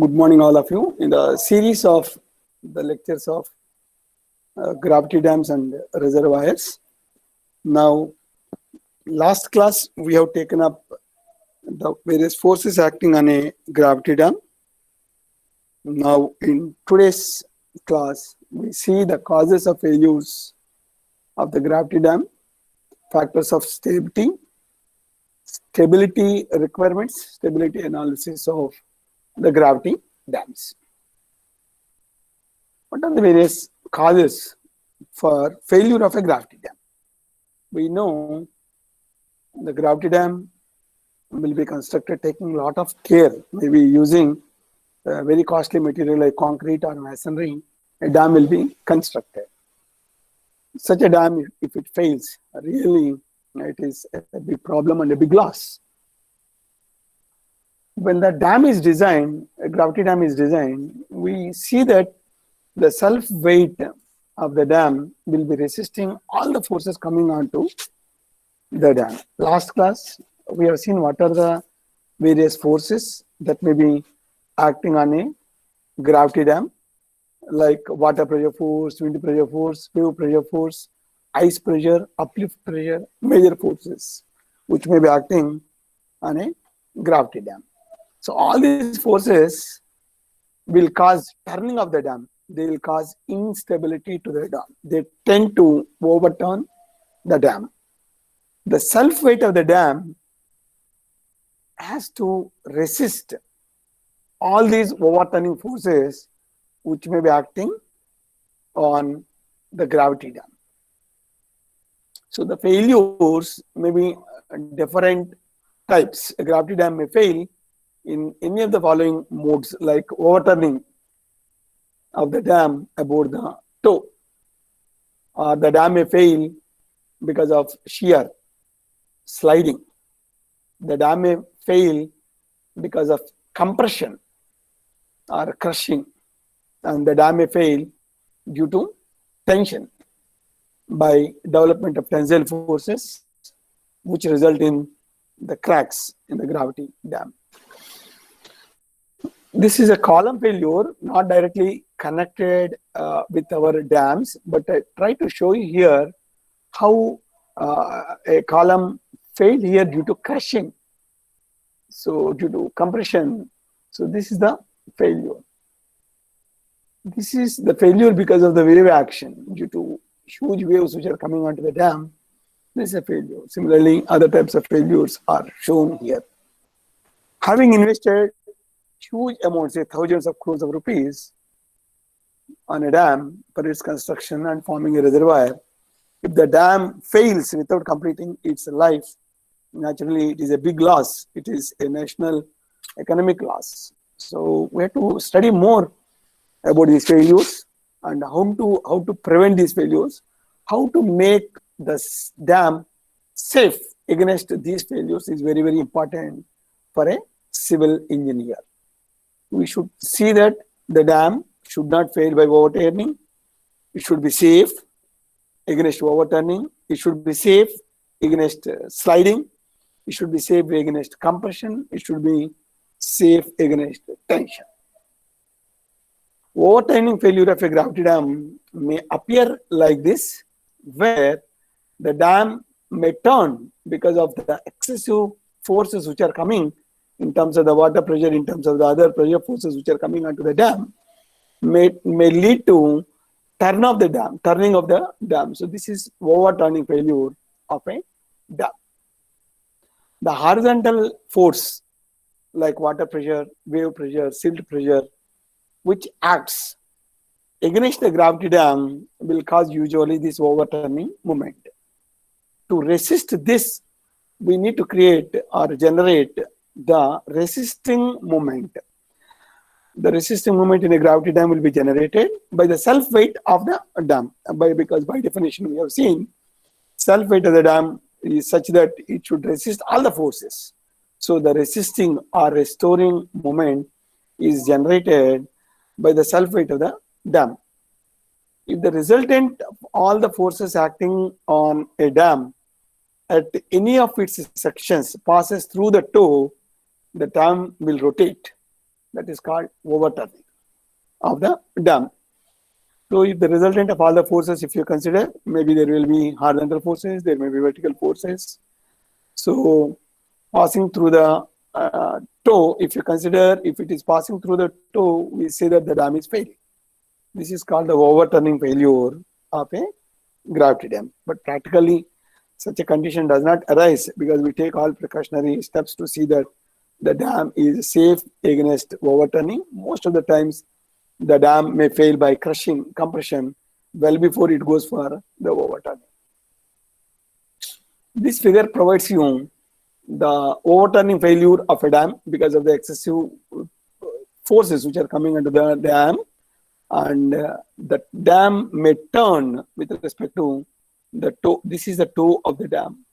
Good morning, all of you. In the series of the lectures of gravity dams and reservoirs. Now, last class we have taken up the various forces acting on a gravity dam. Now, in today's class, we see the causes of failures of the gravity dam, factors of stability requirements, stability analysis of the gravity dams. What are the various causes for failure of a gravity dam? We know the gravity dam will be constructed taking a lot of care, maybe using very costly material like concrete or masonry. A dam will be constructed. Such a dam, if it fails, really it is a big problem and a big loss. When the dam is designed, a gravity dam is designed, we see that the self weight of the dam will be resisting all the forces coming onto the dam. Last class, we have seen what are the various forces that may be acting on a gravity dam, like water pressure force, wind pressure force, wave pressure force, ice pressure, uplift pressure, major forces which may be acting on a gravity dam. So all these forces will cause turning of the dam. They will cause instability to the dam. They tend to overturn the dam. The self weight of the dam has to resist all these overturning forces which may be acting on the gravity dam. So the failures may be different types. A gravity dam may fail in any of the following modes, like overturning of the dam about the toe. The dam may fail because of shear, sliding. The dam may fail because of compression or crushing, and the dam may fail due to tension by development of tensile forces which result in the cracks in the gravity dam. This is a column failure, not directly connected with our dams, but I try to show you here how a column failed here due to crushing. So due to compression, so this is the failure. This is the failure because of the wave action due to huge waves which are coming onto the dam. This is a failure. Similarly, other types of failures are shown here. Having invested huge amounts, say thousands of crores of rupees on a dam for its construction and forming a reservoir, if the dam fails without completing its life, naturally it is a big loss. It is a national economic loss. So we have to study more about these failures and how to prevent these failures, how to make the dam safe against these failures is very, very important for a civil engineer. We should see that the dam should not fail by overturning. It should be safe against overturning. It should be safe against sliding. It should be safe against compression. It should be safe against tension. Overturning failure of a gravity dam may appear like this, where the dam may turn because of the excessive forces which are coming in terms of the water pressure, in terms of the other pressure forces which are coming onto the dam, may lead to turning of the dam. So this is overturning failure of a dam. The horizontal force like water pressure, wave pressure, silt pressure, which acts against the gravity dam will cause usually this overturning moment. To resist this, we need to create or generate the resisting moment. The resisting moment in a gravity dam will be generated by the self weight of the dam. Because by definition we have seen self weight of the dam is such that it should resist all the forces. So the resisting or restoring moment is generated by the self weight of the dam. If the resultant of all the forces acting on a dam at any of its sections passes through the toe, the dam will rotate. that is called overturning of the dam. So if the resultant of all the forces, if you consider, maybe there will be horizontal forces, there may be vertical forces. So passing through the toe, if you consider, if it is passing through the toe, we say that the dam is failing. This is called the overturning failure of a gravity dam. But practically, such a condition does not arise because we take all precautionary steps to see that the dam is safe against overturning. Most of the times, the dam may fail by crushing, compression, well before it goes for the overturning. This figure provides you the overturning failure of a dam because of the excessive forces which are coming into the dam, and the dam may turn with respect to the toe. This is the toe of the dam.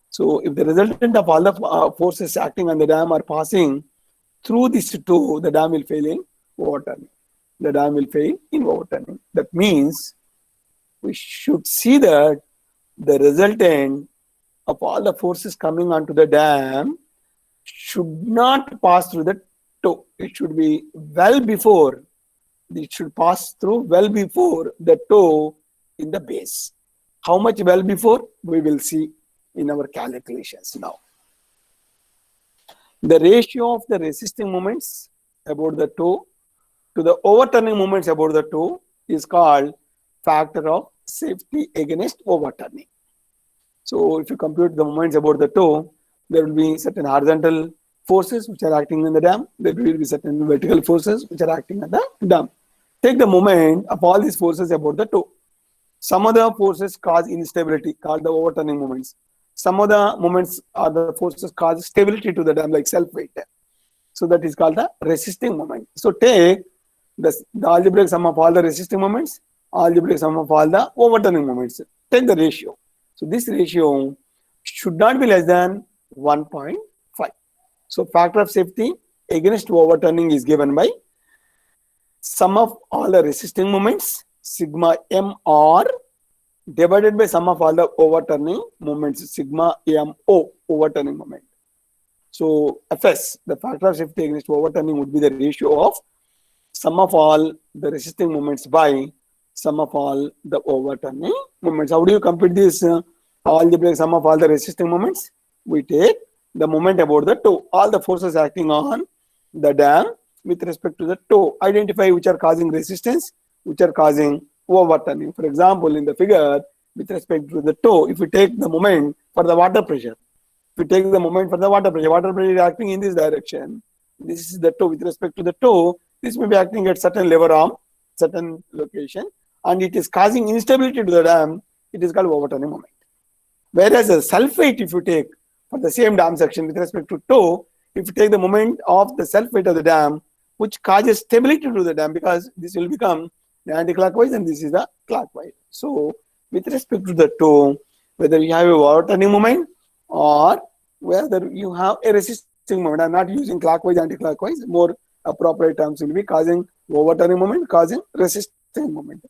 So if the resultant of all the forces acting on the dam are passing through this toe, the dam will fail in overturning. The dam will fail in overturning. That means we should see that the resultant of all the forces coming onto the dam should not pass through the toe. It should be well before, it should pass through well before the toe in the base. How much well before? We will see in our calculations now. The ratio of the resisting moments about the toe to the overturning moments about the toe is called factor of safety against overturning. So if you compute the moments about the toe, there will be certain horizontal forces which are acting in the dam. There will be certain vertical forces which are acting at the dam. Take the moment of all these forces about the toe. Some of the forces cause instability, called the overturning moments. Some of the moments are the forces cause stability to the dam, like self-weight. So that is called the resisting moment. So take the algebraic sum of all the resisting moments, algebraic sum of all the overturning moments. Take the ratio. So this ratio should not be less than 1.5. So factor of safety against overturning is given by sum of all the resisting moments, sigma mr, divided by sum of all the overturning moments, sigma mo, overturning moment. So Fs, the factor of safety against overturning, would be the ratio of sum of all the resisting moments by sum of all the overturning moments. How do you compute this algebraic sum of all the resisting moments? We take the moment about the toe, all the forces acting on the dam with respect to the toe. Identify which are causing resistance, which are causing overturning. For example, in the figure, with respect to the toe, if we take the moment for the water pressure, if we take the moment for the water pressure is acting in this direction. This is the toe. With respect to the toe, this may be acting at certain lever arm, certain location, and it is causing instability to the dam. It is called overturning moment. Whereas a self-weight, if you take for the same dam section with respect to toe, if you take the moment of the self-weight of the dam, which causes stability to the dam, because this will become the anti-clockwise and this is the clockwise. So with respect to the toe, whether you have a overturning moment or whether you have a resisting moment, I'm not using clockwise, anti-clockwise, more appropriate terms will be causing overturning moment, causing resisting moment.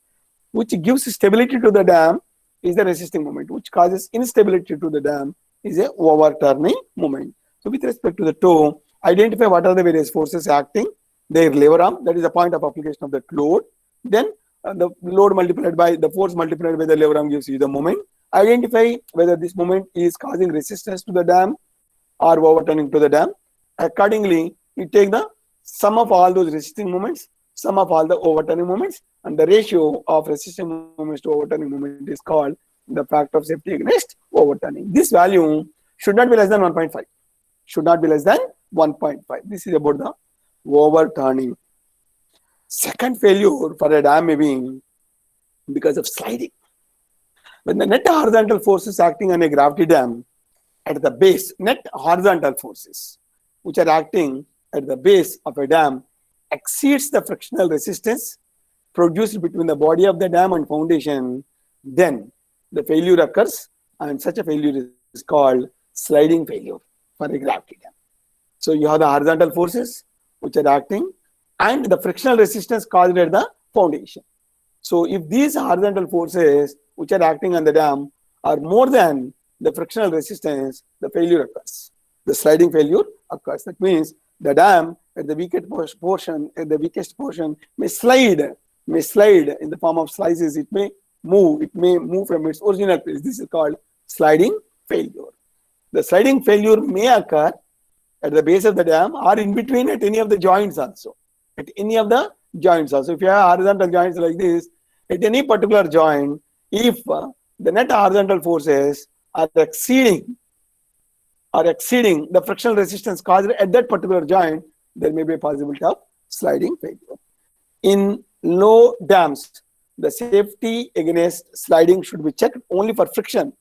Which gives stability to the dam is the resisting moment, which causes instability to the dam is a overturning moment. So with respect to the toe, identify what are the various forces acting, their lever arm, that is the point of application of that load. Then the load multiplied by the force multiplied by the lever arm gives you the moment. Identify whether this moment is causing resistance to the dam or overturning to the dam. Accordingly, you take the sum of all those resisting moments, sum of all the overturning moments, and the ratio of resisting moments to overturning moment is called the factor of safety against overturning. This value should not be less than 1.5. Should not be less than 1.5. This is about the overturning. Second failure for a dam may be because of sliding. When the net horizontal forces acting on a gravity dam at the base, net horizontal forces which are acting at the base of a dam exceeds the frictional resistance produced between the body of the dam and foundation, then the failure occurs, and such a failure is called sliding failure for a gravity dam. So you have the horizontal forces which are acting and the frictional resistance caused at the foundation. So if these horizontal forces which are acting on the dam are more than the frictional resistance, the failure occurs. The sliding failure occurs. That means the dam at the weakest portion may slide in the form of slices. It may move from its original place. This is called sliding failure. The sliding failure may occur at the base of the dam or in between at any of the joints also. At any of the joints also. If you have horizontal joints like this, at any particular joint, if the net horizontal forces are exceeding the frictional resistance caused at that particular joint, there may be a possibility of sliding failure. In low dams, the safety against sliding should be checked only for friction.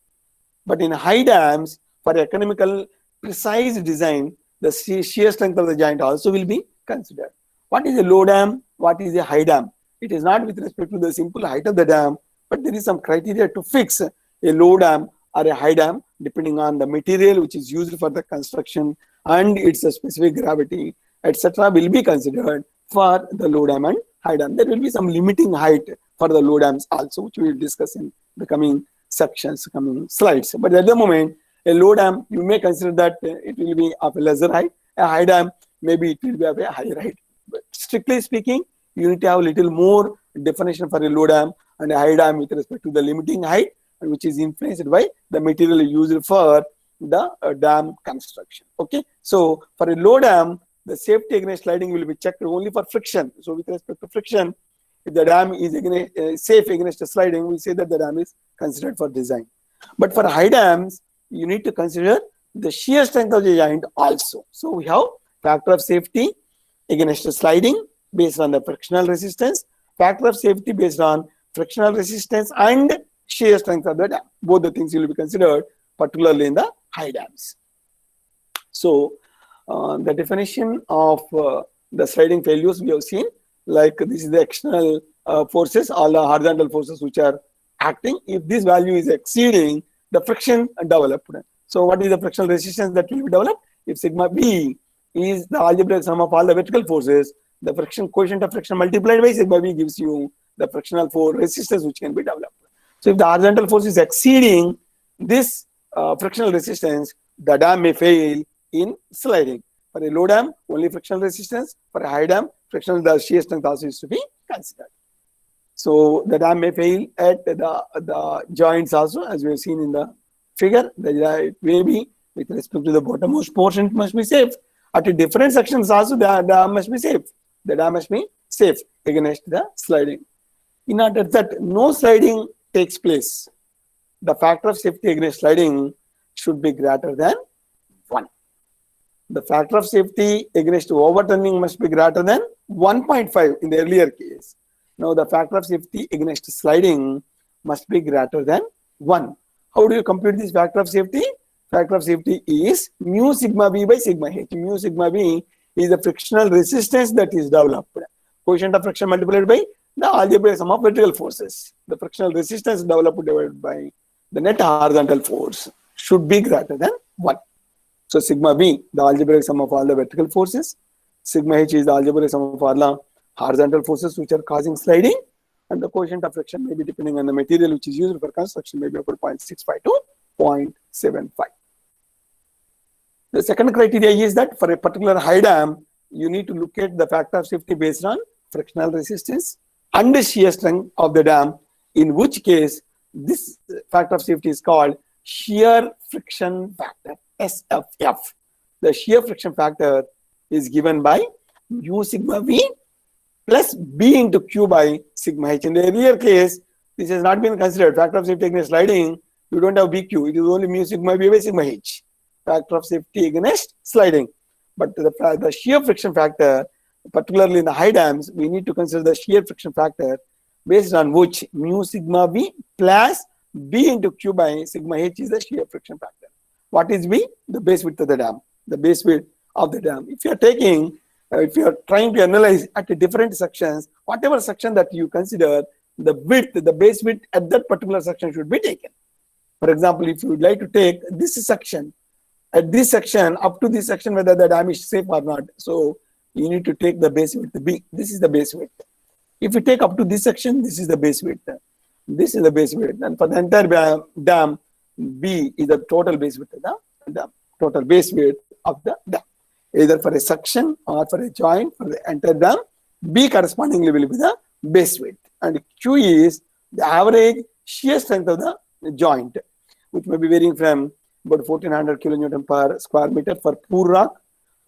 But in high dams, for economical precise design, the shear strength of the joint also will be considered. What is a low dam? What is a high dam? It is not with respect to the simple height of the dam, but there is some criteria to fix a low dam or a high dam depending on the material which is used for the construction and its specific gravity, etc. will be considered for the low dam and high dam. There will be some limiting height for the low dams also, which we will discuss in the coming sections, coming slides. But at the moment, a low dam, you may consider that it will be of a lesser height. A high dam, maybe it will be of a higher height. But strictly speaking, you need to have a little more definition for a low dam and a high dam with respect to the limiting height, and which is influenced by the material used for the dam construction. Okay, so for a low dam, the safety against sliding will be checked only for friction. So with respect to friction, if the dam is safe against sliding, we say that the dam is considered for design. But for high dams, you need to consider the shear strength of the joint also. So we have factor of safety against sliding based on the frictional resistance, factor of safety based on frictional resistance and shear strength of the dam. Both the things will be considered, particularly in the high dams. So the definition of the sliding failures we have seen, like this is the external forces, all the horizontal forces which are acting. If this value is exceeding the friction developed. So what is the frictional resistance that will be developed? If sigma B is the algebraic sum of all the vertical forces, the friction coefficient of friction multiplied by sigma B gives you the frictional force resistance which can be developed. So if the horizontal force is exceeding this frictional resistance, the dam may fail in sliding. For a low dam, only frictional resistance. For a high dam, frictional shear strength also is to be considered. So the dam may fail at the joints also, as we have seen in the figure. It may be with respect to the bottommost portion, it must be safe. At different sections also, the dam must be safe. The dam must be safe against the sliding. In order that no sliding takes place, the factor of safety against sliding should be greater than 1. The factor of safety against overturning must be greater than 1.5 in the earlier case. Now the factor of safety against sliding must be greater than 1. How do you compute this factor of safety? Factor of safety is mu sigma B by sigma H. Mu sigma B is the frictional resistance that is developed. Coefficient of friction multiplied by the algebraic sum of vertical forces. The frictional resistance developed divided by the net horizontal force should be greater than 1. So sigma B, the algebraic sum of all the vertical forces. Sigma H is the algebraic sum of all the horizontal forces which are causing sliding, and the coefficient of friction may be depending on the material which is used for construction, may be about 0.65 to 0.75. The second criteria is that for a particular high dam, you need to look at the factor of safety based on frictional resistance and the shear strength of the dam, in which case this factor of safety is called shear friction factor, SFF. The shear friction factor is given by mu sigma V plus B into Q by sigma H. In the earlier case, this has not been considered. Factor of safety against sliding, you don't have BQ. It is only mu sigma B by sigma H. Factor of safety against sliding. But the shear friction factor, particularly in the high dams, we need to consider the shear friction factor based on which mu sigma B plus B into Q by sigma H is the shear friction factor. What is B? The base width of the dam. The base width of the dam. If you are trying to analyze at different sections, whatever section that you consider, the base width at that particular section should be taken. For example, if you would like to take this section, at this section, up to this section, whether the dam is safe or not. So you need to take the base width B. This is the base width. If you take up to this section, this is the base width. This is the base width. And for the entire dam, B is the total base width of the dam. Total base width of the dam. either for a section or for a joint for the entire dam. B correspondingly will be the base width, and Q is the average shear strength of the joint, which may be varying from about 1400 kilonewton per square meter for poor rock,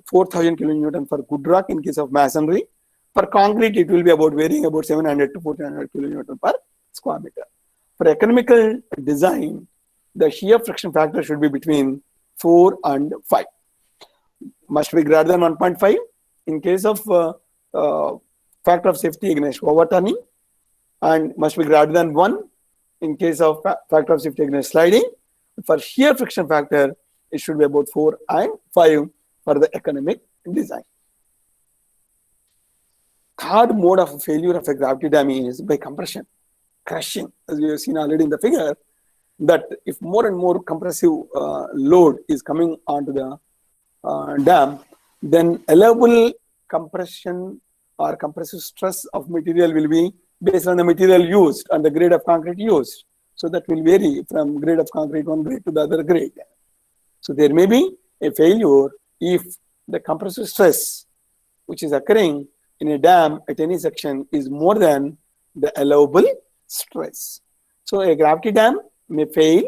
4000 kilonewton for good rock in case of masonry. For concrete, it will be about varying about 700 to 1400 kilonewton per square meter. For economical design, the shear friction factor should be between 4 and 5. Must be greater than 1.5 in case of factor of safety against overturning, and must be greater than 1 in case of factor of safety against sliding. For shear friction factor, it should be about 4 and 5 for the economic design. Third mode of failure of a gravity dam is by compression, crushing, as we have seen already in the figure, that if more and more compressive load is coming onto the dam, then allowable compression or compressive stress of material will be based on the material used and the grade of concrete used. So that will vary from grade of concrete one grade to the other grade. So there may be a failure if the compressive stress which is occurring in a dam at any section is more than the allowable stress. So a gravity dam may fail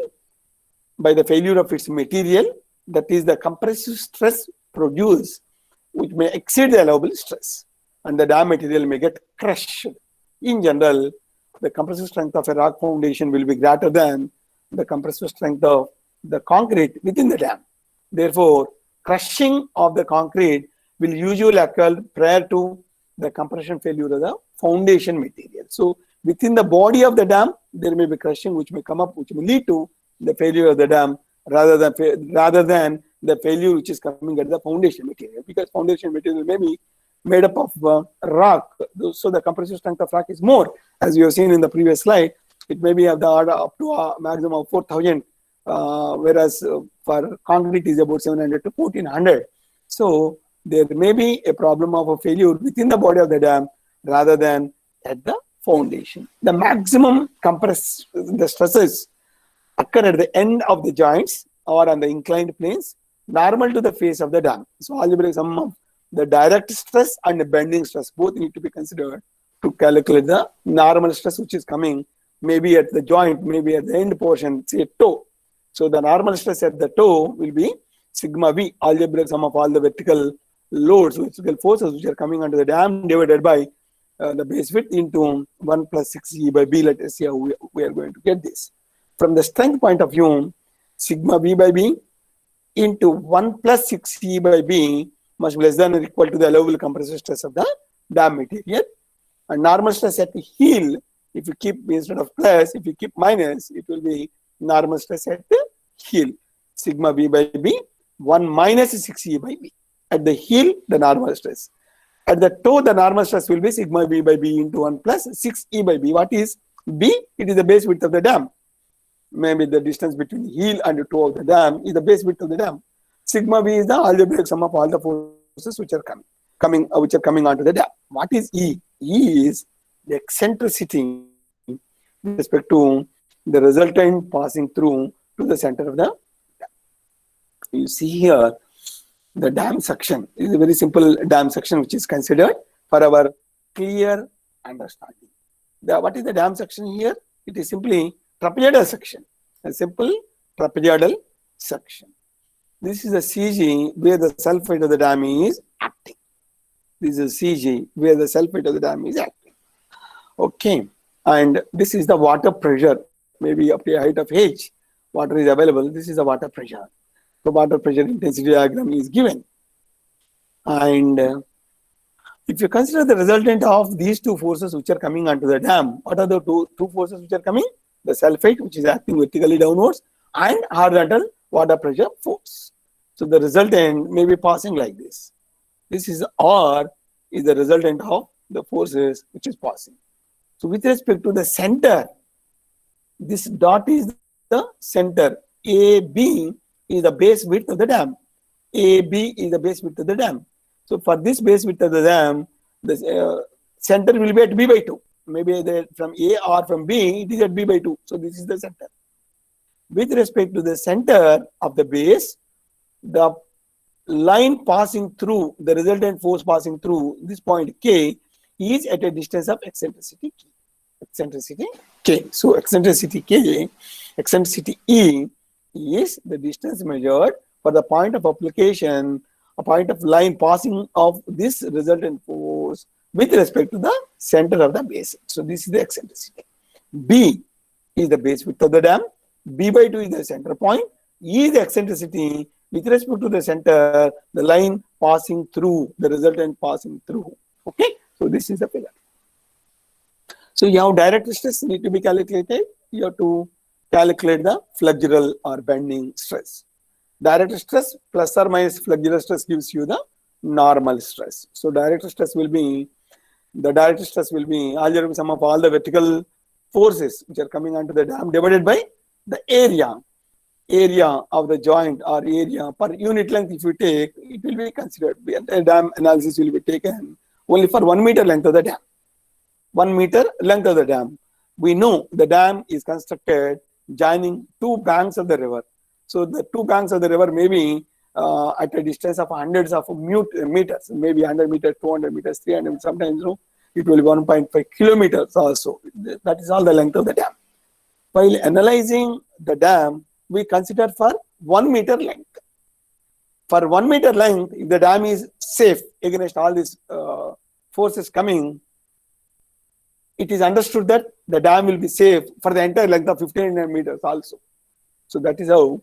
by the failure of its material, that is the compressive stress produced, which may exceed the allowable stress, and the dam material may get crushed. In general, the compressive strength of a rock foundation will be greater than the compressive strength of the concrete within the dam. Therefore, crushing of the concrete will usually occur prior to the compression failure of the foundation material. So, within the body of the dam, there may be crushing which may come up, which may lead to the failure of the dam rather than the failure which is coming at the foundation material, because foundation material may be made up of rock. So the compressive strength of rock is more, as you have seen in the previous slide. It may be of the order up to a maximum of 4000, whereas for concrete is about 700 to 1400. So there may be a problem of a failure within the body of the dam rather than at the foundation. The maximum the stresses occur at the end of the joints or on the inclined planes normal to the face of the dam. So algebraic sum of the direct stress and the bending stress both need to be considered to calculate the normal stress which is coming, maybe at the joint, maybe at the end portion, say toe. So the normal stress at the toe will be sigma V, algebraic sum of all the vertical loads, vertical forces which are coming onto the dam divided by the base width into 1 plus 6E by B. Let us see how we are going to get this. From the strength point of view, sigma V by B into 1 plus 6E by B must be less than or equal to the allowable compressive stress of the dam material. And normal stress at the heel, if you keep instead of plus, if you keep minus, it will be normal stress at the heel. Sigma V by B, 1 minus 6E by B. At the heel, the normal stress. At the toe, the normal stress will be sigma V by B into 1 plus 6E by B. What is B? It is the base width of the dam. Maybe the distance between the heel and the toe of the dam is the base width of the dam. Sigma V is the algebraic sum of all the forces which are coming onto the dam. What is E? E is the eccentricity with respect to the resultant passing through to the center of the dam. You see here, the dam section is a very simple dam section which is considered for our clear understanding. What is the dam section here? It is simply trapezoidal section, a simple trapezoidal section. This is a CG where the self-weight of the dam is acting. This is a CG where the self-weight of the dam is acting. Okay, and this is the water pressure, maybe up to a height of H, water is available. This is the water pressure. The water pressure intensity diagram is given. And if you consider the resultant of these two forces which are coming onto the dam, what are the two forces which are coming? The self-weight, which is acting vertically downwards, and horizontal water pressure force. So the resultant may be passing like this. This is R is the resultant of the forces which is passing. So with respect to the center, this dot is the center. AB is the base width of the dam. AB is the base width of the dam. So for this base width of the dam, the center will be at B by 2. Maybe from A or from B, it is at B by 2. So this is the center. With respect to the center of the base, the line passing through, the resultant force passing through this point K is at a distance of eccentricity K. Eccentricity K. So eccentricity K, eccentricity E is the distance measured for the point of application, a point of line passing of this resultant force with respect to the center of the basin. So this is the eccentricity. B is the base width of the dam. B by 2 is the center point. E is the eccentricity with respect to the center, the line passing through, the resultant passing through. Okay, so this is the figure. So you have direct stress need to be calculated. You have to calculate the flexural or bending stress. Direct stress plus or minus flexural stress gives you the normal stress. So direct stress will be, the direct stress will be algebraic sum of all the vertical forces which are coming onto the dam divided by the area of the joint or area per unit length. If you take, it will be considered, the dam analysis will be taken only for 1 meter length of the dam. 1 meter length of the dam. We know the dam is constructed joining two banks of the river. So the two banks of the river may be at a distance of hundreds of meters, maybe 100 meters, 200 meters, 300, sometimes it will be 1.5 kilometers also. That is all the length of the dam. While analyzing the dam, we consider for 1 meter length. For 1 meter length, if the dam is safe against all these forces coming, it is understood that the dam will be safe for the entire length of 1500 meters also. So that is how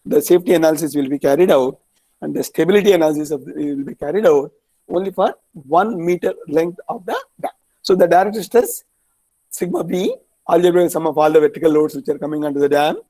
the safety analysis will be carried out, and the stability analysis will be carried out only for 1 meter length of the dam. So the direct stress sigma B, algebraic sum of all the vertical loads which are coming onto the dam,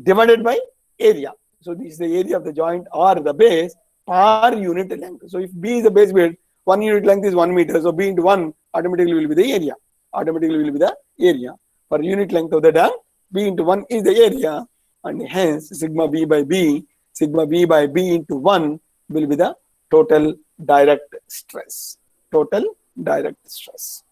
divided by area. So this is the area of the joint or the base per unit length. So if B is the base width, 1 unit length is 1 meter. So B into 1 automatically will be the area. Automatically will be the area. Per unit length of the dam, B into 1 is the area, and hence sigma B by B into 1 will be the total direct stress. Total direct stress.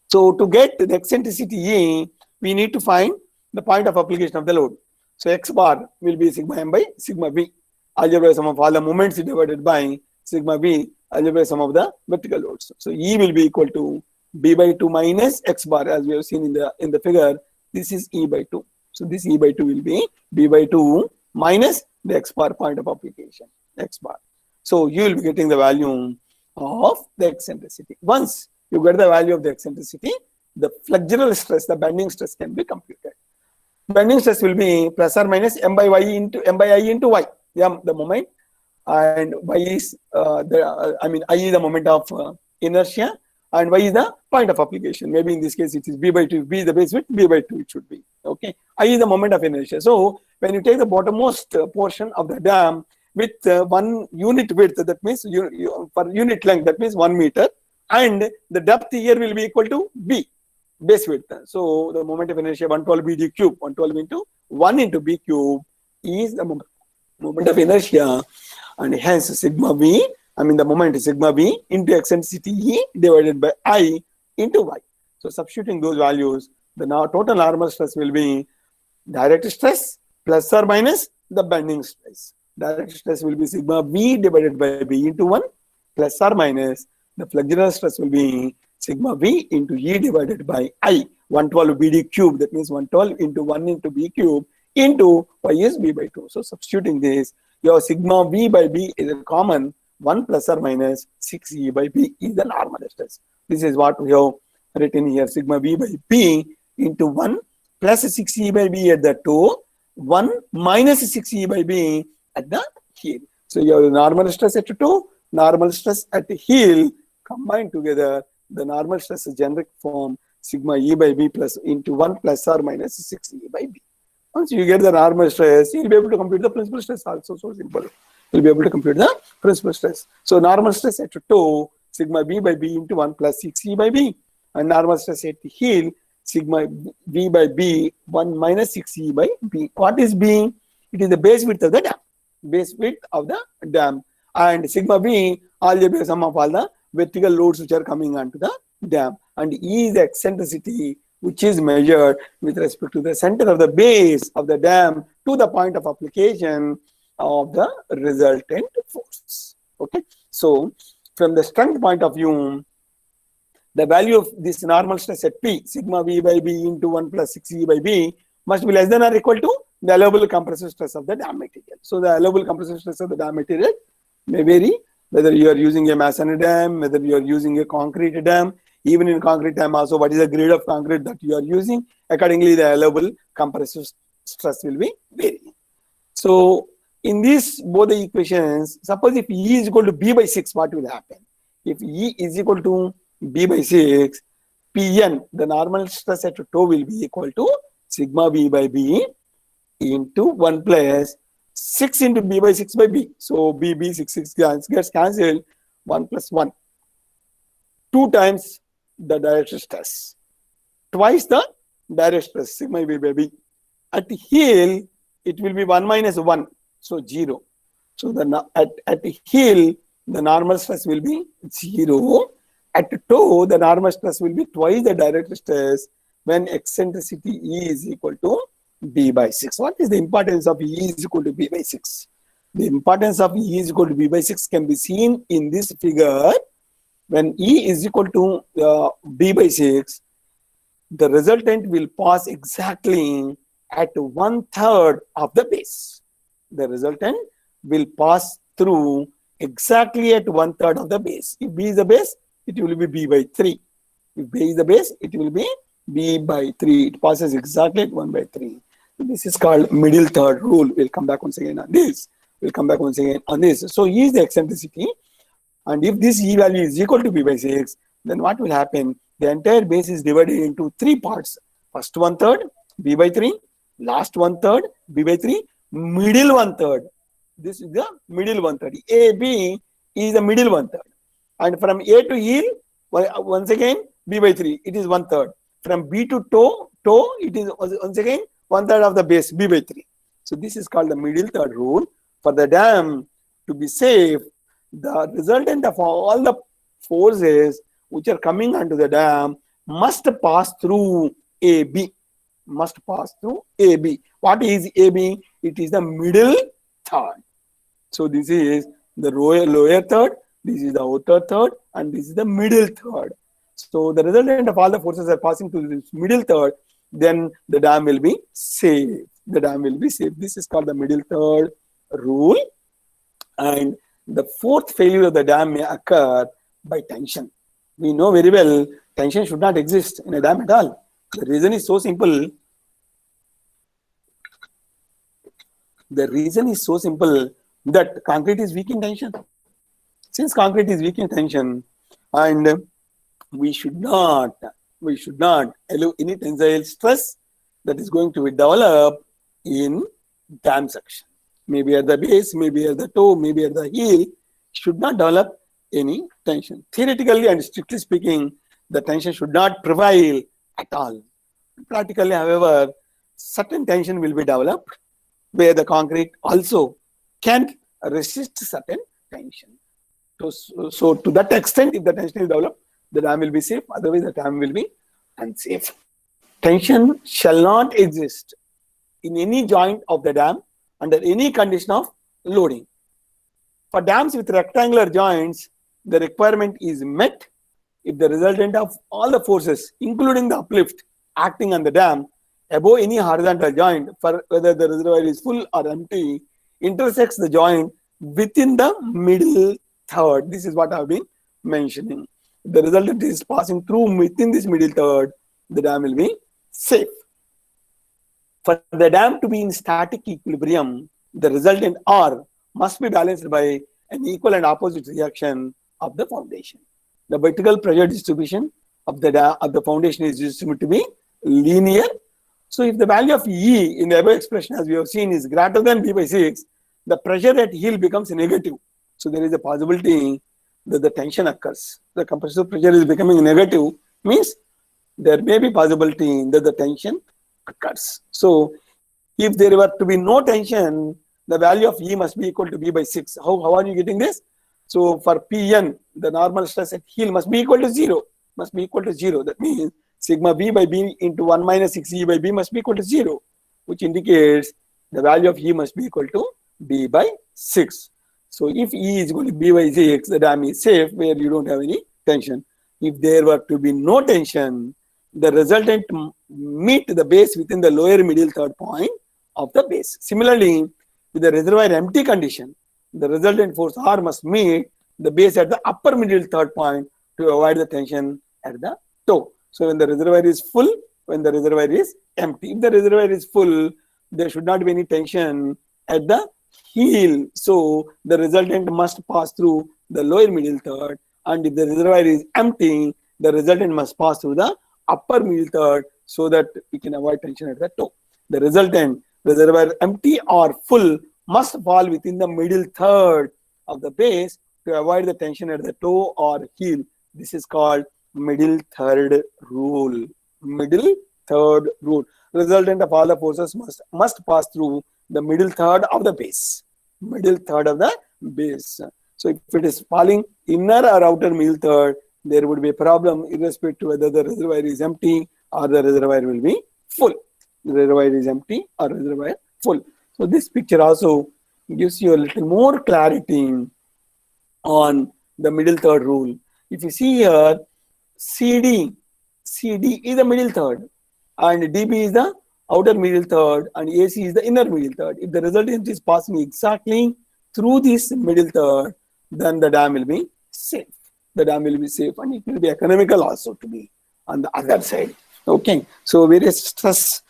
So to get the eccentricity E, we need to find the point of application of the load. So X bar will be sigma M by sigma B, algebraic sum of all the moments divided by sigma B, algebraic sum of the vertical loads. So E will be equal to B by 2 minus X bar, as we have seen in the figure. This is E by 2. So this E by 2 will be B by 2 minus the X bar, point of application, X bar. So you will be getting the value of the eccentricity. Once you get the value of the eccentricity, the flexural stress, the bending stress can be computed. Bending stress will be plus or minus M by I into Y. M the moment, and Y is I is the moment of inertia, and Y is the point of application. Maybe in this case it is B by 2. B is the base width, B by 2 it should be. Okay. I is the moment of inertia. So when you take the bottommost portion of the dam with 1 unit width, that means per unit length, that means 1 meter, and the depth here will be equal to B, base width. So the moment of inertia 112 BD cube, 112 into 1 into B cube is the moment of inertia, and hence sigma B, the moment is sigma B into eccentricity E divided by I into Y. So substituting those values, the total normal stress will be direct stress plus or minus the bending stress. Direct stress will be sigma B divided by B into 1 plus or minus the flexural stress will be sigma V into E divided by I, 112 BD cube, that means 112 into 1 into B cube into Y is B by 2. So substituting this, your sigma V by B is a common 1 plus or minus 6E by B is the normal stress. This is what we have written here, sigma V by B into 1 plus 6E by B at the toe, 1 minus 6E by B at the heel. So you have the normal stress at the toe, normal stress at the heel, combined together, the normal stress is generic form sigma E by B plus into 1 plus or minus 6E by B. Once you get the normal stress, you will be able to compute the principal stress also. So simple. You will be able to compute the principal stress. So normal stress at the toe, sigma B by B into 1 plus 6E by B. And normal stress at the heel, sigma V by B, 1 minus 6E by B. What is B? It is the base width of the dam. Base width of the dam. And sigma B, algebraic sum of all the vertical loads which are coming onto the dam, and E is the eccentricity which is measured with respect to the center of the base of the dam to the point of application of the resultant force. Okay, so from the strength point of view, the value of this normal stress at P, sigma V by B into 1 plus 6E by B, must be less than or equal to the allowable compressive stress of the dam material. So the allowable compressive stress of the dam material may vary whether you are using a masonry dam, whether you are using a concrete dam. Even in concrete dam also, what is the grade of concrete that you are using? Accordingly, the allowable compressive stress will be varying. So in these both the equations, suppose if E is equal to B by 6, what will happen? If E is equal to B by 6, Pn, the normal stress at toe will be equal to sigma V by B into 1 plus 6 into B by 6 by B. So B 6 gets cancelled, 1 plus 1. 2 times the direct stress. Twice the direct stress, sigma V by B. At heel, it will be 1 minus 1, so 0. So at heel, the normal stress will be 0. At toe, the normal stress will be twice the direct stress when eccentricity E is equal to B by 6. What is the importance of E is equal to B by 6? The importance of E is equal to B by 6 can be seen in this figure. When E is equal to B by 6, the resultant will pass exactly at 1/3 of the base. The resultant will pass through exactly at 1/3 of the base. If B is the base, it will be B by 3. If B is the base, it will be B by 3. It passes exactly at 1 by 3. This is called middle third rule. We'll come back once again on this. We'll come back once again on this. So E is the eccentricity. And if this E value is equal to B by 6, then what will happen? The entire base is divided into 3 parts. First 1/3, B by 3. Last 1/3, B by 3. Middle 1/3. This is the middle 1/3. AB is the middle 1/3. And from A to heel, once again, B by 3, it is 1/3. From B to toe, it is once again 1/3 of the base, B by 3. So this is called the middle third rule. For the dam to be safe, the resultant of all the forces which are coming onto the dam must pass through AB. Must pass through AB. What is AB? It is the middle third. So this is the lower third, this is the outer third, and this is the middle third. So the resultant of all the forces are passing through this middle third, then the dam will be safe. The dam will be safe. This is called the middle third rule. And the fourth failure of the dam may occur by tension. We know very well tension should not exist in a dam at all. The reason is so simple. The reason is so simple that concrete is weak in tension. Since concrete is weak in tension, and we should not allow any tensile stress that is going to be developed in dam section. Maybe at the base, maybe at the toe, maybe at the heel, should not develop any tension. Theoretically and strictly speaking, the tension should not prevail at all. Practically, however, certain tension will be developed where the concrete also can resist certain tension. So to that extent, if the tension is developed, the dam will be safe. Otherwise, the dam will be unsafe. Tension shall not exist in any joint of the dam under any condition of loading. For dams with rectangular joints, the requirement is met if the resultant of all the forces, including the uplift acting on the dam above any horizontal joint, for whether the reservoir is full or empty, intersects the joint within the middle third. This is what I have been mentioning. If the resultant is passing through within this middle third, the dam will be safe. For the dam to be in static equilibrium, the resultant R must be balanced by an equal and opposite reaction of the foundation. The vertical pressure distribution of the foundation is assumed to be linear. So if the value of E in the above expression, as we have seen, is greater than B by 6, the pressure at heel becomes negative. So there is a possibility that the tension occurs. The compressive pressure is becoming negative, means there may be possibility that the tension occurs. So if there were to be no tension, the value of E must be equal to B by 6. How are you getting this? So for Pn, the normal stress at heel must be equal to 0. Must be equal to 0. That means sigma B by B into 1 minus 6E by B must be equal to 0, which indicates the value of E must be equal to B by 6. So if E is equal to B by 6, the dam is safe where you don't have any tension. If there were to be no tension, the resultant meet the base within the lower middle third point of the base. Similarly, with the reservoir empty condition, the resultant force R must meet the base at the upper middle third point to avoid the tension at the toe. So when the reservoir is full, when the reservoir is empty. If the reservoir is full, there should not be any tension at the heel. So the resultant must pass through the lower middle third. And if the reservoir is empty, the resultant must pass through the upper middle third so that we can avoid tension at the toe. The resultant, reservoir empty or full, must fall within the middle third of the base to avoid the tension at the toe or heel. This is called middle third rule. Middle third rule. Resultant of all the forces must pass through the middle third of the base. Middle third of the base. So if it is falling inner or outer middle third, there would be a problem irrespective whether the reservoir is empty or the reservoir will be full. The reservoir is empty or reservoir full. So this picture also gives you a little more clarity on the middle third rule. If you see here, CD is the middle third and DB is the outer middle third and AC is the inner middle third. If the resultant is passing exactly through this middle third, then the dam will be safe. The dam will be safe and it will be economical also to be on the other side. Okay, so various stress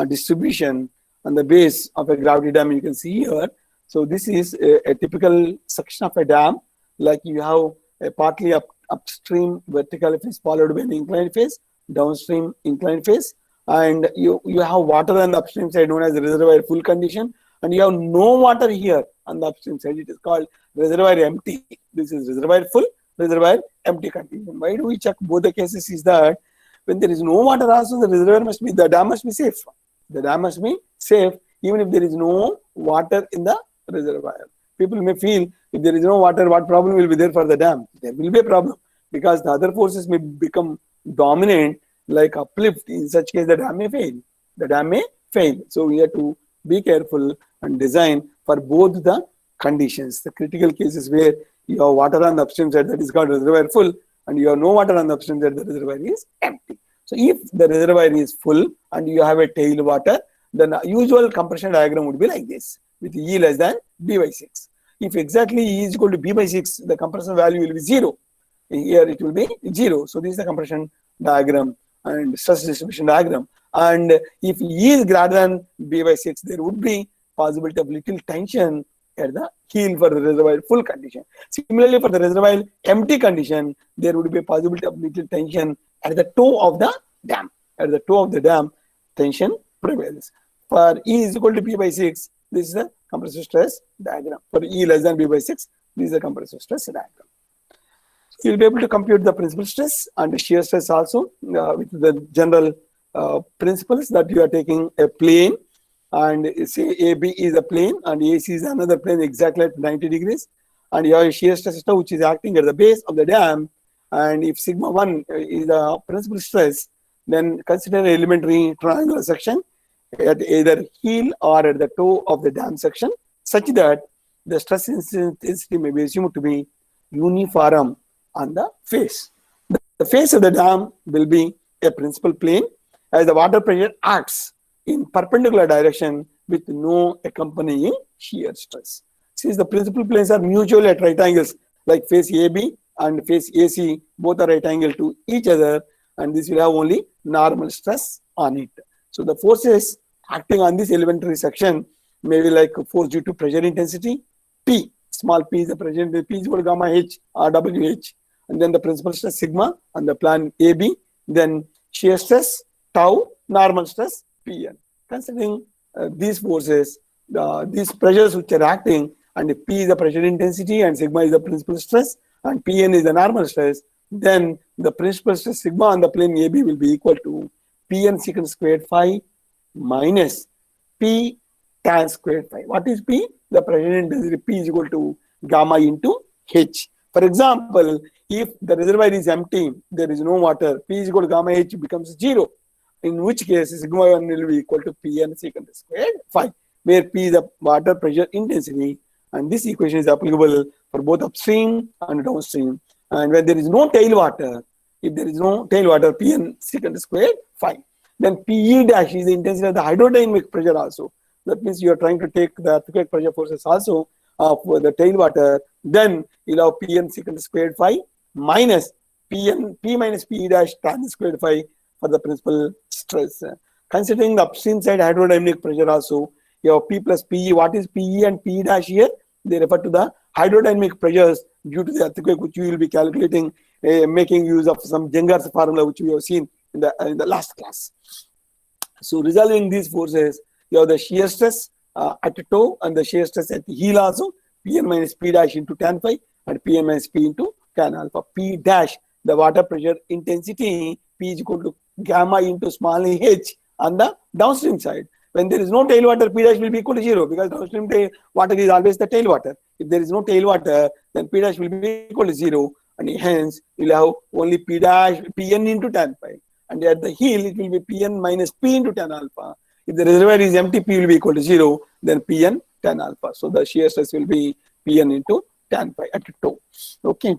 distribution on the base of a gravity dam you can see here. So this is a typical section of a dam, like you have a partly upstream vertical phase followed by an inclined phase, downstream inclined phase, and you have water on the upstream side known as reservoir full condition, and you have no water here on the upstream side. It is called reservoir empty. This is reservoir full, reservoir empty condition. Why do we check both the cases? Is that when there is no water also, the dam must be safe. The dam must be safe even if there is no water in the reservoir. People may feel if there is no water, what problem will be there for the dam? There will be a problem because the other forces may become dominant, like uplift. In such case, the dam may fail. The dam may fail. So we have to be careful and design for both the conditions. The critical cases where you have water on the upstream side, that is called reservoir full, and you have no water on the upstream side, the reservoir is empty. So if the reservoir is full and you have a tail water, then the usual compression diagram would be like this, with E less than B by 6. If exactly E is equal to B by 6, the compression value will be 0. Here it will be 0. So this is the compression diagram and stress distribution diagram. And if E is greater than B by 6, there would be possibility of little tension at the heel for the reservoir full condition. Similarly, for the reservoir empty condition, there would be a possibility of little tension at the toe of the dam. At the toe of the dam, tension prevails. For E is equal to B by 6, this is the compressive stress diagram. For E less than B by 6, this is the compressive stress diagram. So you'll be able to compute the principal stress and the shear stress also with the general principles that you are taking a plane, and say AB is a plane and AC is another plane exactly at 90 degrees, and you have a shear stress system which is acting at the base of the dam, and if sigma 1 is the principal stress, then consider an elementary triangular section at either heel or at the toe of the dam section, such that the stress intensity may be assumed to be uniform on the face. The face of the dam will be a principal plane as the water pressure acts in perpendicular direction with no accompanying shear stress. Since the principal planes are mutually at right angles, like face AB and face AC, both are right angle to each other, and this will have only normal stress on it. So the forces acting on this elementary section may be like force due to pressure intensity, P, small p is the pressure intensity, P is equal to gamma H or WH, and then the principal stress sigma on the plan AB, then shear stress, tau, normal stress, Pn. Considering these forces, these pressures which are acting, and if P is the pressure intensity and sigma is the principal stress and Pn is the normal stress, then the principal stress sigma on the plane AB will be equal to Pn secant squared phi minus P tan squared phi. What is P? The pressure intensity. P is equal to gamma into H. For example, if the reservoir is empty, there is no water, P is equal to gamma H becomes 0. In which case sigma 1 will be equal to Pn secant squared phi. where P is the water pressure intensity, and this equation is applicable for both upstream and downstream. And when there is no tailwater, if there is no tailwater, Pn secant squared phi, then Pe dash is the intensity of the hydrodynamic pressure also. That means you are trying to take the earthquake pressure forces also of the tailwater. Then you have Pn secant squared phi minus Pn P minus Pe dash tan squared phi for the principal stress. Considering the upstream side hydrodynamic pressure also, you have P plus Pe. What is Pe and P dash here? They refer to the hydrodynamic pressures due to the earthquake, which we will be calculating, making use of some Jengar's formula, which we have seen in the last class. So resolving these forces, you have the shear stress at the toe and the shear stress at the heel also, Pn minus P dash into tan phi and Pn minus P into tan alpha. P dash, the water pressure intensity, P is equal to gamma into small h on the downstream side. When there is no tailwater, P dash will be equal to 0 because downstream water is always the tailwater. If there is no tailwater, then P dash will be equal to 0, and hence you will have only P dash Pn into tan phi. And at the heel, it will be Pn minus P into tan alpha. If the reservoir is empty, P will be equal to 0, then Pn tan alpha. So the shear stress will be Pn into tan phi at the toe. Okay.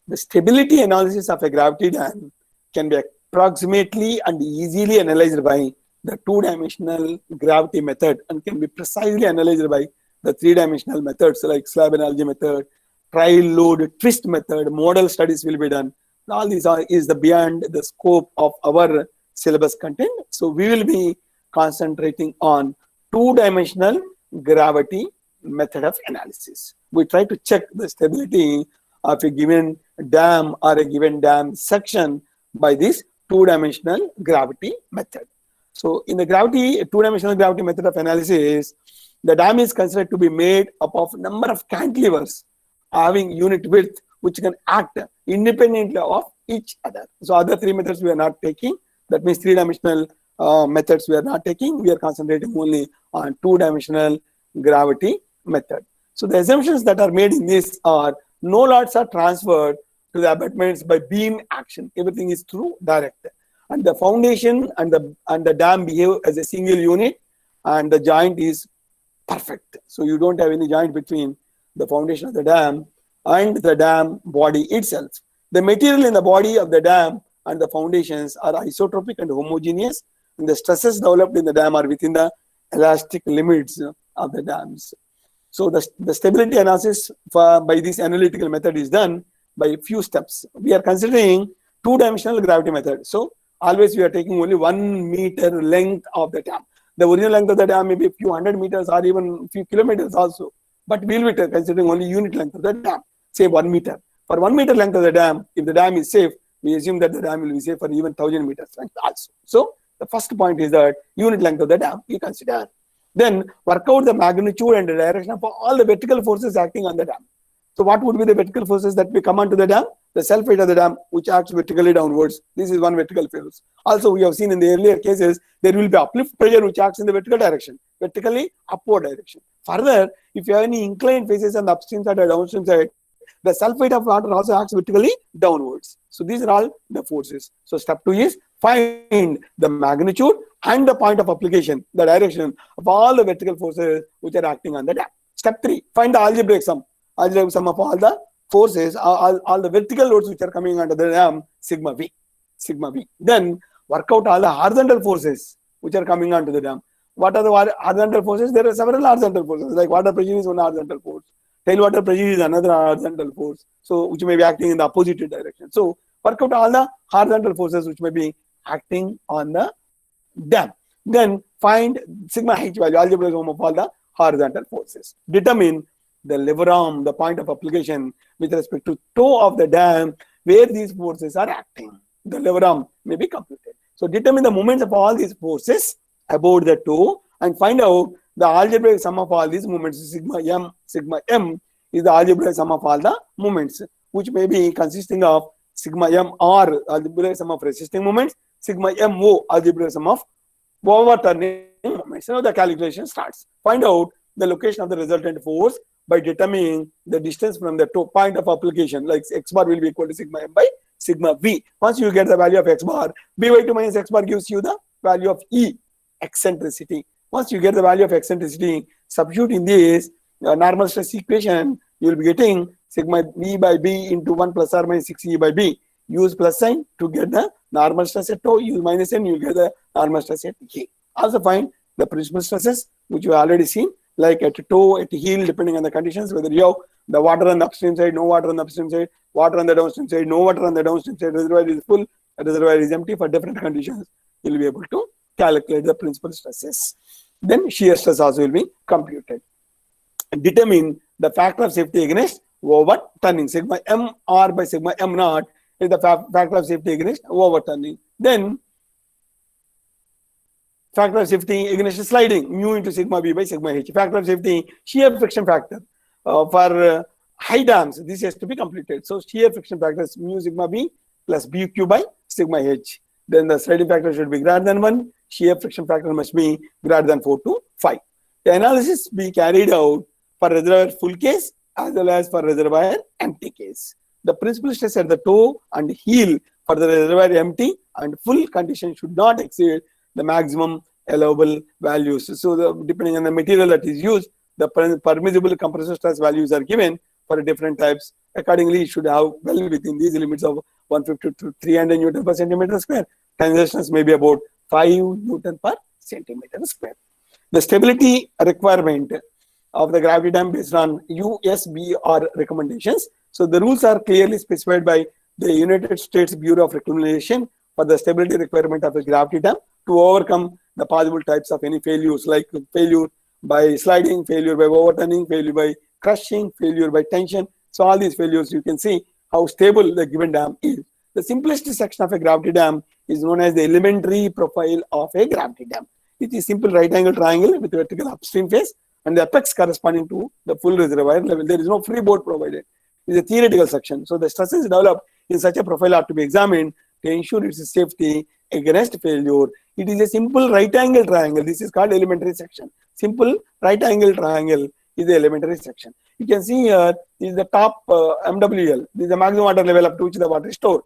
The stability analysis of a gravity dam can be approximately and easily analyzed by the two-dimensional gravity method and can be precisely analyzed by the three-dimensional methods like slab analogy method, trial load twist method. Model studies will be done. All these is the beyond the scope of our syllabus content. So we will be concentrating on two-dimensional gravity method of analysis. We try to check the stability of a given dam or a given dam section by this two-dimensional gravity method. So in the two-dimensional gravity method of analysis, the dam is considered to be made up of a number of cantilevers having unit width which can act independently of each other. So other three methods we are not taking. That means three-dimensional methods we are not taking. We are concentrating only on two-dimensional gravity method. So the assumptions that are made in this are no loads are transferred to the abutments by beam action. Everything is through direct. And the foundation and the dam behave as a single unit, and the joint is perfect. So you don't have any joint between the foundation of the dam and the dam body itself. The material in the body of the dam and the foundations are isotropic and homogeneous, and the stresses developed in the dam are within the elastic limits of the dams. So the stability analysis by this analytical method is done by a few steps. We are considering two-dimensional gravity method. So always we are taking only 1 meter length of the dam. The original length of the dam may be a few hundred meters or even a few kilometers also. But we will be considering only unit length of the dam, say 1 meter. For 1 meter length of the dam, if the dam is safe, we assume that the dam will be safe for even 1000 meters length also. So the first point is that unit length of the dam we consider. Then work out the magnitude and the direction of all the vertical forces acting on the dam. So what would be the vertical forces that may come onto the dam? The self weight of the dam, which acts vertically downwards. This is one vertical force. Also, we have seen in the earlier cases, there will be uplift pressure which acts in the vertical direction, vertically upward direction. Further, if you have any inclined faces on the upstream side or downstream side, the self weight of water also acts vertically downwards. So these are all the forces. So step 2 is find the magnitude and the point of application, the direction of all the vertical forces which are acting on the dam. Step 3, find the algebraic sum. Algebraic sum of all the forces, all the vertical loads which are coming under the dam, sigma V. Then work out all the horizontal forces which are coming onto the dam. What are the horizontal forces? There are several horizontal forces, like water pressure is one horizontal force. Tailwater pressure is another horizontal force, so which may be acting in the opposite direction. So work out all the horizontal forces which may be acting on the dam. Then find sigma h value, algebraic sum of all the horizontal forces. Determine the lever arm, the point of application with respect to toe of the dam where these forces are acting. The lever arm may be computed. So determine the moments of all these forces about the toe and find out the algebraic sum of all these moments. Sigma m is the algebraic sum of all the moments, which may be consisting of sigma m r, algebraic sum of resisting moments, sigma mo, algebraic sum of overturning moments. Now the calculation starts. Find out the location of the resultant force by determining the distance from the toe point of application, like x bar will be equal to sigma m by sigma v. Once you get the value of x bar, by2 minus x bar gives you the value of E, eccentricity. Once you get the value of eccentricity, substitute in this normal stress equation, you will be getting sigma v by b into 1 plus or minus 6e by b. Use plus sign to get the normal stress at tau. Use minus n, you will get the normal stress at k. Also find the principal stresses, which you have already seen, like at toe, at heel, depending on the conditions, whether you have the water on the upstream side, no water on the upstream side, water on the downstream side, no water on the downstream side, reservoir is full, reservoir is empty. For different conditions, you will be able to calculate the principal stresses. Then shear stress also will be computed. Determine the factor of safety against overturning. Sigma m r by sigma m naught is the factor of safety against overturning. Then factor of safety against sliding, mu into sigma b by sigma h. Factor of safety, shear friction factor. For high dams, this has to be completed. So shear friction factor is mu sigma b plus bq by sigma h. Then the sliding factor should be greater than 1. Shear friction factor must be greater than 4 to 5. The analysis be carried out for reservoir full case as well as for reservoir empty case. The principal stress at the toe and heel for the reservoir empty and full condition should not exceed the maximum allowable values. So depending on the material that is used, the permissible compressive stress values are given for different types. Accordingly, it should have well within these limits of 150 to 300 Newton per centimeter square. Transitions may be about 5 Newton per centimeter square. The stability requirement of the gravity dam based on USBR recommendations. So the rules are clearly specified by the United States Bureau of Reclamation for the stability requirement of a gravity dam to overcome the possible types of any failures, like failure by sliding, failure by overturning, failure by crushing, failure by tension. So all these failures, you can see how stable the given dam is. The simplest section of a gravity dam is known as the elementary profile of a gravity dam. It is simple right angle triangle with vertical upstream face and the apex corresponding to the full reservoir level. There is no freeboard provided. It is a theoretical section. So the stresses developed in such a profile are to be examined to ensure its safety against failure. It is a simple right angle triangle. This is called elementary section. Simple right angle triangle is the elementary section. You can see here is the top MWL. This is the maximum water level up to which the water is stored.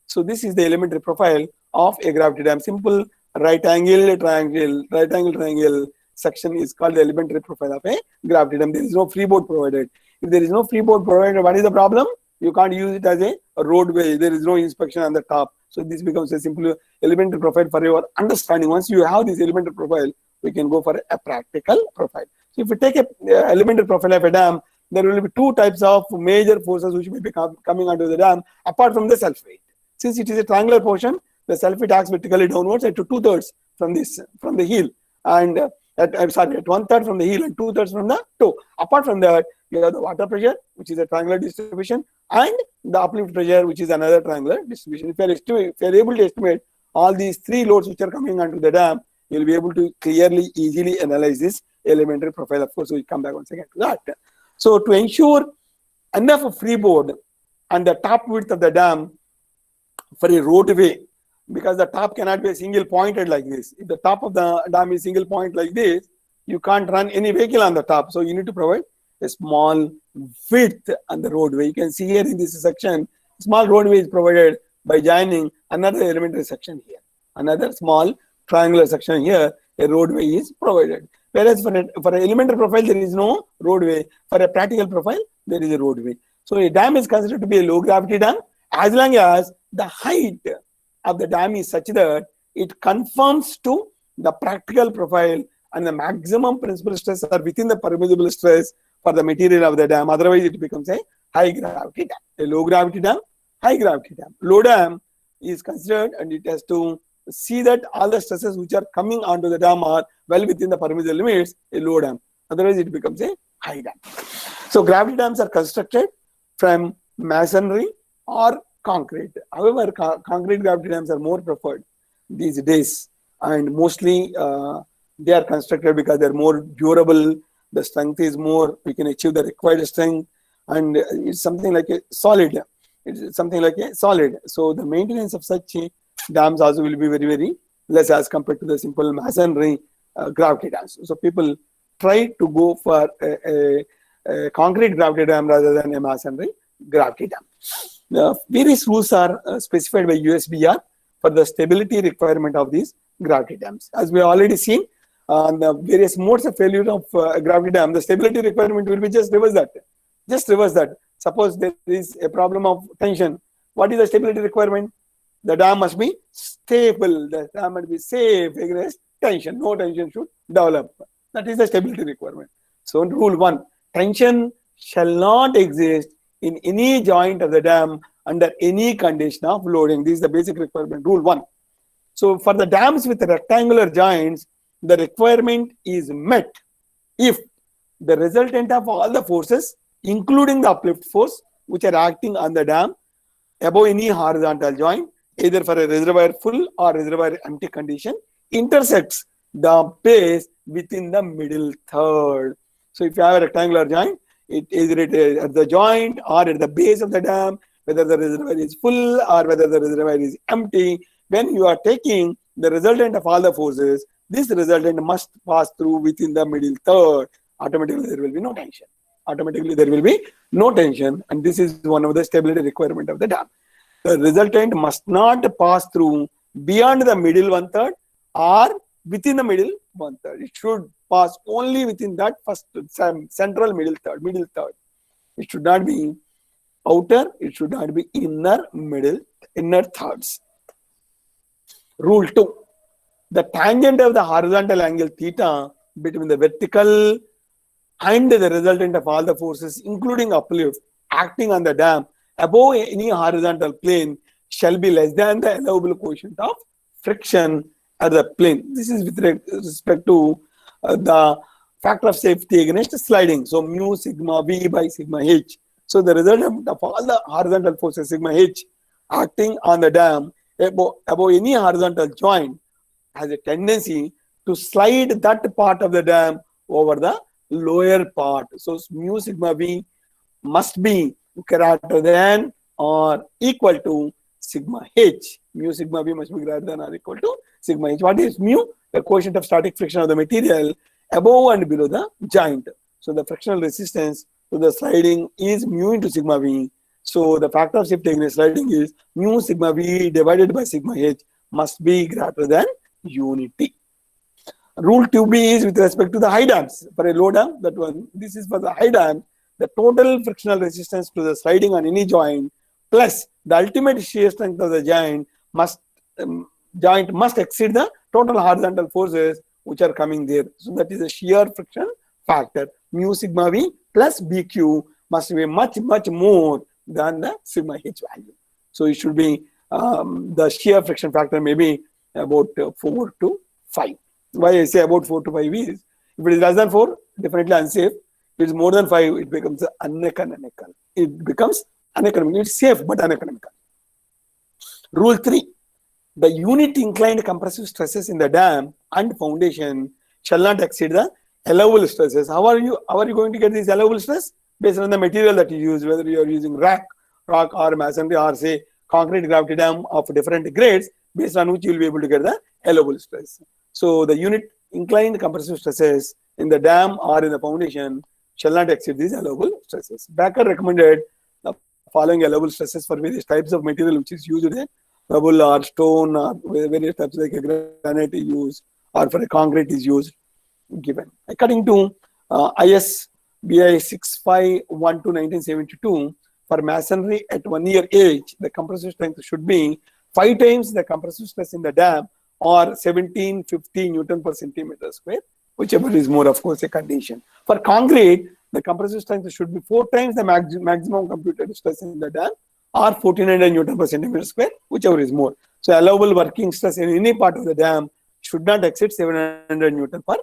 So this is the elementary profile of a gravity dam. Simple right angle triangle section is called the elementary profile of a gravity dam. There is no freeboard provided. If there is no freeboard provided, what is the problem? You can't use it as a roadway. There is no inspection on the top. So this becomes a simple elementary profile for your understanding. Once you have this elementary profile, we can go for a practical profile. So if we take a elementary profile of a dam, there will be two types of major forces which may be coming onto the dam apart from the self-weight. Since it is a triangular portion, the self-weight acts vertically downwards at 2/3 from the heel, and at 1/3 from the heel and 2/3 from the toe. Apart from that, you have the water pressure, which is a triangular distribution, and the uplift pressure, which is another triangular distribution. If you are able to estimate all these three loads which are coming onto the dam, you will be able to clearly, easily analyze this elementary profile. Of course, we come back once again to that. So to ensure enough freeboard and the top width of the dam for a roadway, because the top cannot be a single pointed like this. If the top of the dam is single point like this, you can't run any vehicle on the top. So you need to provide a small width on the roadway. You can see here in this section, small roadway is provided by joining another elementary section here. Another small triangular section here, a roadway is provided. Whereas for an elementary profile, there is no roadway. For a practical profile, there is a roadway. So a dam is considered to be a low gravity dam as long as the height of the dam is such that it conforms to the practical profile and the maximum principal stress are within the permissible stress for the material of the dam. Otherwise, it becomes a high gravity dam. A low gravity dam, high gravity dam. Low dam is considered and it has to see that all the stresses which are coming onto the dam are well within the permissible limits, a low dam. Otherwise, it becomes a high dam. So gravity dams are constructed from masonry or concrete. However, concrete gravity dams are more preferred these days, and mostly they are constructed because they are more durable. The strength is more. We can achieve the required strength, and it's something like a solid. It's something like a solid. So the maintenance of such dams also will be very, very less as compared to the simple masonry gravity dams. So people try to go for a concrete gravity dam rather than a masonry gravity dam. The various rules are specified by USBR for the stability requirement of these gravity dams. As we have already seen, the various modes of failure of gravity dam, the stability requirement will be just reverse that. Just reverse that. Suppose there is a problem of tension. What is the stability requirement? The dam must be stable. The dam must be safe against tension. No tension should develop. That is the stability requirement. So rule 1, tension shall not exist in any joint of the dam under any condition of loading. This is the basic requirement, rule 1. So for the dams with rectangular joints, the requirement is met if the resultant of all the forces, including the uplift force, which are acting on the dam above any horizontal joint, either for a reservoir full or reservoir empty condition, intersects the base within the middle third. So if you have a rectangular joint, it is at the joint or at the base of the dam, whether the reservoir is full or whether the reservoir is empty. When you are taking the resultant of all the forces, this resultant must pass through within the middle third. Automatically there will be no tension. Automatically there will be no tension, and this is one of the stability requirement of the dam. The resultant must not pass through beyond the middle 1/3 or within the middle 1/3. It should pass only within that first central middle third. It should not be outer. It should not be inner thirds. Rule 2. The tangent of the horizontal angle theta between the vertical and the resultant of all the forces, including uplift, acting on the dam above any horizontal plane shall be less than the allowable coefficient of friction at the plane. This is with respect to the factor of safety against sliding. So mu sigma v by sigma h. So the resultant of all the horizontal forces sigma h acting on the dam above any horizontal joint has a tendency to slide that part of the dam over the lower part. So mu sigma v must be greater than or equal to sigma h. Mu sigma v must be greater than or equal to sigma h. What is mu? The coefficient of static friction of the material above and below the joint. So the frictional resistance to the sliding is mu into sigma v. So the factor of safety against sliding is mu sigma v divided by sigma h must be greater than unity. Rule 2b is with respect to the high dams. For a low dam, that one, this is for the high dam, the total frictional resistance to the sliding on any joint plus the ultimate shear strength of the joint must exceed the total horizontal forces which are coming there. So that is a shear friction factor. Mu sigma v plus bq must be much more than the sigma h value. So it should be the shear friction factor may be about 4 to 5. Why I say about 4 to 5 is, if it is less than 4, definitely unsafe. If it is more than 5, it becomes uneconomical. It's safe but uneconomical. Rule 3. The unit inclined compressive stresses in the dam and foundation shall not exceed the allowable stresses. How are you going to get these allowable stress? Based on the material that you use, whether you are using rock or masonry or say concrete gravity dam of different grades, based on which you will be able to get the allowable stress. So the unit inclined compressive stresses in the dam or in the foundation shall not exceed these allowable stresses. Becker recommended the following allowable stresses for various types of material which is used in rubble or stone or various types like a granite is used or for a concrete is used given. According to IS BI 6512-1972, for masonry at 1 year age, the compressive strength should be 5 times the compressive stress in the dam or 1750 Newton per centimeter square, whichever is more, of course, a condition. For concrete, the compressive strength should be 4 times the maximum computed stress in the dam or 1400 Newton per centimeter square, whichever is more. So allowable working stress in any part of the dam should not exceed 700 Newton per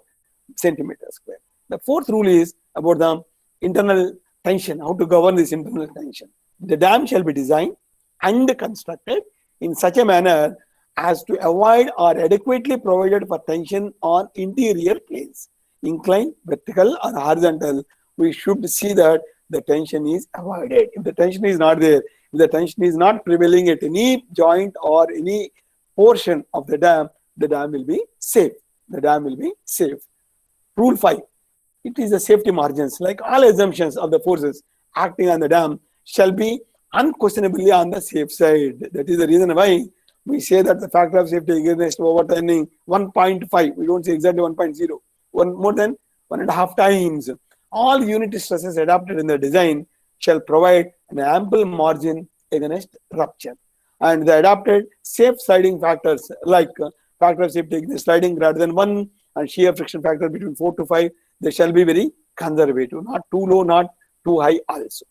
centimeter square. The fourth rule is about the internal tension, how to govern this internal tension. The dam shall be designed and constructed in such a manner as to avoid or adequately provided for tension on interior planes, inclined, vertical or horizontal. We should see that the tension is avoided. If the tension is not there, if the tension is not prevailing at any joint or any portion of the dam will be safe. The dam will be safe. Rule 5. It is the safety margins. Like all assumptions of the forces acting on the dam shall be unquestionably on the safe side. That is the reason why we say that the factor of safety against overturning 1.5. We don't say exactly 1.0. More than 1.5 times. All unit stresses adapted in the design shall provide an ample margin against rupture. And the adapted safe sliding factors like factor of safety against sliding greater than 1 and shear friction factor between 4 to 5, they shall be very conservative, not too low, not too high also.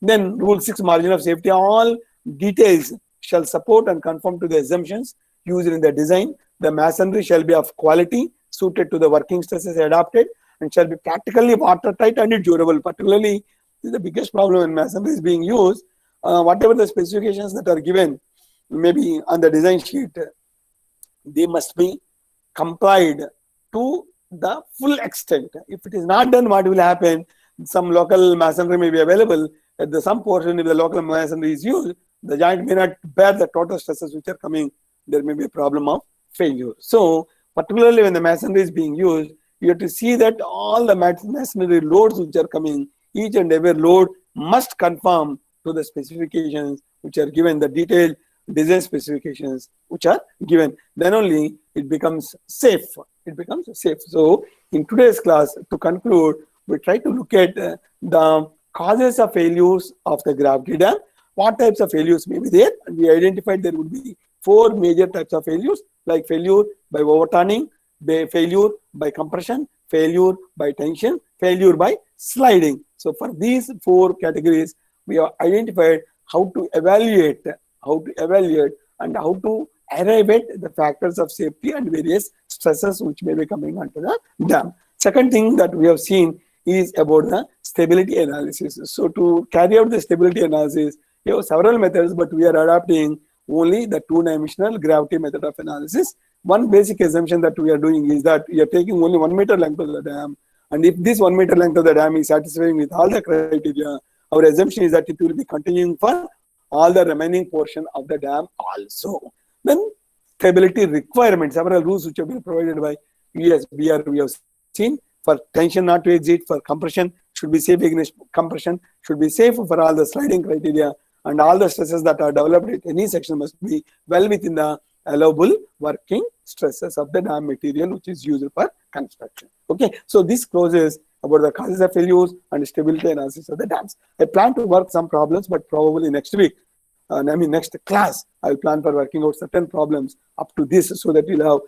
Then rule 6, margin of safety, all details shall support and conform to the assumptions used in the design. The masonry shall be of quality suited to the working stresses adapted and shall be practically watertight and durable. Particularly, this is the biggest problem when masonry is being used. Whatever the specifications that are given, maybe on the design sheet, they must be complied to the full extent. If it is not done, what will happen? Some local masonry may be available. At some portion, if the local masonry is used, the joint may not bear the total stresses which are coming. There may be a problem of failure. So, particularly when the masonry is being used, you have to see that all the masonry loads which are coming, each and every load must conform to the specifications which are given, the detailed design specifications which are given. Then only it becomes safe. It becomes safe. So, in today's class, to conclude, we try to look at the causes of failures of the gravity dam. What types of failures may be there? And we identified there would be 4 major types of failures, like failure by overturning, failure by compression, failure by tension, failure by sliding. So for these 4 categories, we have identified how to evaluate and how to arrive at the factors of safety and various stresses which may be coming onto the dam. Second thing that we have seen is about the stability analysis. So to carry out the stability analysis, we have several methods, but we are adopting only the 2-dimensional gravity method of analysis. One basic assumption that we are doing is that we are taking only 1 meter length of the dam, and if this 1 meter length of the dam is satisfying with all the criteria, our assumption is that it will be continuing for all the remaining portion of the dam also. Then stability requirements, several rules which have been provided by USBR we have seen. For tension not to exceed, for compression should be safe against compression, should be safe for all the sliding criteria, and all the stresses that are developed at any section must be well within the allowable working stresses of the dam material which is used for construction. Okay, so this closes about the causes of failures and stability analysis of the dams. I plan to work some problems, but probably next week, next class, I'll plan for working out certain problems up to this so that you'll have